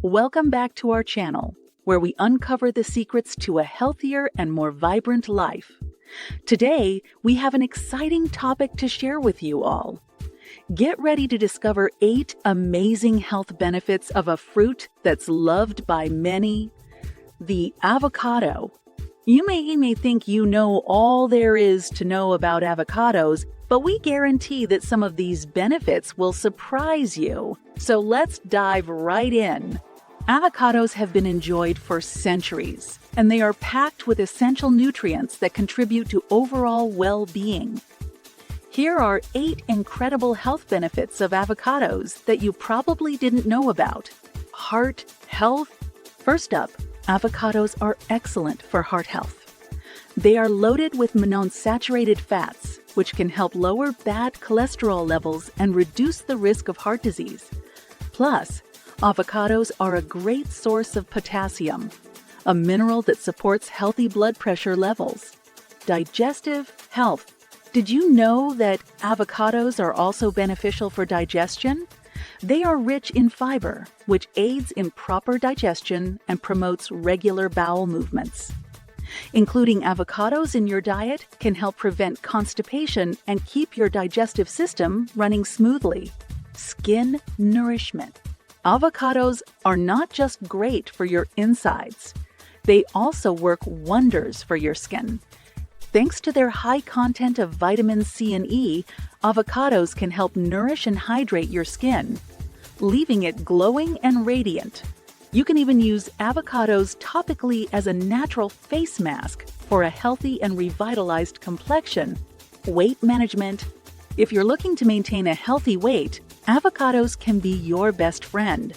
Welcome back to our channel, where we uncover the secrets to a healthier and more vibrant life. Today, we have an exciting topic to share with you all. Get ready to discover 8 amazing health benefits of a fruit that's loved by many, the avocado. You may think you know all there is to know about avocados, but we guarantee that some of these benefits will surprise you. So let's dive right in. Avocados have been enjoyed for centuries, and they are packed with essential nutrients that contribute to overall well-being. Here are 8 incredible health benefits of avocados that you probably didn't know about. Heart health. First up, avocados are excellent for heart health. They are loaded with monounsaturated fats, which can help lower bad cholesterol levels and reduce the risk of heart disease. Plus, avocados are a great source of potassium, a mineral that supports healthy blood pressure levels. Digestive health. Did you know that avocados are also beneficial for digestion? They are rich in fiber, which aids in proper digestion and promotes regular bowel movements. Including avocados in your diet can help prevent constipation and keep your digestive system running smoothly. Skin nourishment. Avocados are not just great for your insides. They also work wonders for your skin. Thanks to their high content of vitamins C and E, avocados can help nourish and hydrate your skin, leaving it glowing and radiant. You can even use avocados topically as a natural face mask for a healthy and revitalized complexion. Weight management. If you're looking to maintain a healthy weight, avocados can be your best friend.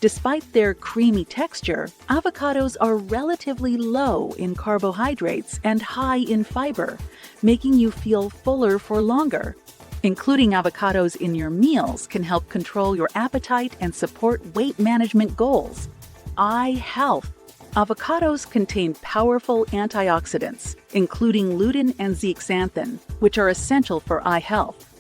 Despite their creamy texture, avocados are relatively low in carbohydrates and high in fiber, making you feel fuller for longer. Including avocados in your meals can help control your appetite and support weight management goals. Eye health. Avocados contain powerful antioxidants, including lutein and zeaxanthin, which are essential for eye health.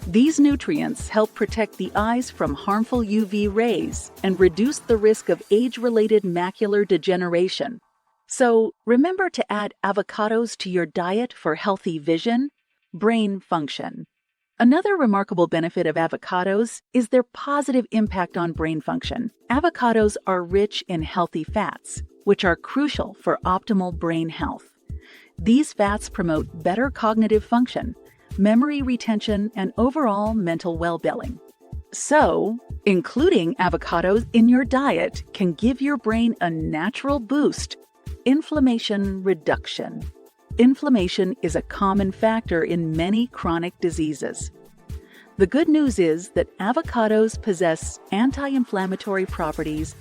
These nutrients help protect the eyes from harmful UV rays and reduce the risk of age-related macular degeneration. So, remember to add avocados to your diet for healthy vision. Brain function. Another remarkable benefit of avocados is their positive impact on brain function. Avocados are rich in healthy fats, which are crucial for optimal brain health. These fats promote better cognitive function, memory retention, and overall mental well-being. So, including avocados in your diet can give your brain a natural boost. Inflammation reduction. Inflammation is a common factor in many chronic diseases. The good news is that avocados possess anti-inflammatory properties.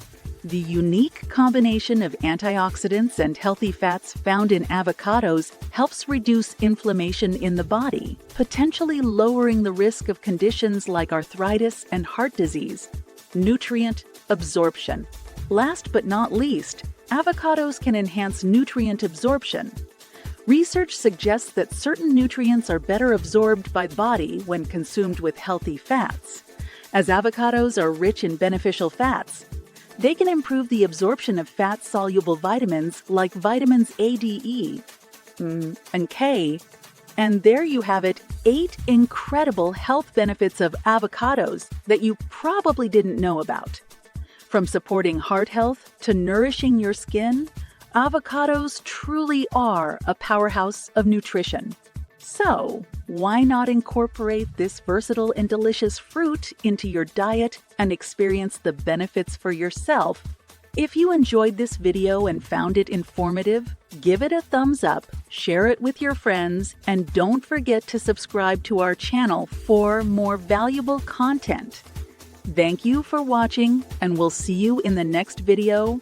The unique combination of antioxidants and healthy fats found in avocados helps reduce inflammation in the body, potentially lowering the risk of conditions like arthritis and heart disease. Nutrient absorption. Last but not least, avocados can enhance nutrient absorption. Research suggests that certain nutrients are better absorbed by the body when consumed with healthy fats. As avocados are rich in beneficial fats, they can improve the absorption of fat-soluble vitamins like vitamins A, D, E, and K. And there you have it, 8 incredible health benefits of avocados that you probably didn't know about. From supporting heart health to nourishing your skin, avocados truly are a powerhouse of nutrition. So, why not incorporate this versatile and delicious fruit into your diet and experience the benefits for yourself? If you enjoyed this video and found it informative, give it a thumbs up, share it with your friends, and don't forget to subscribe to our channel for more valuable content. Thank you for watching, and we'll see you in the next video.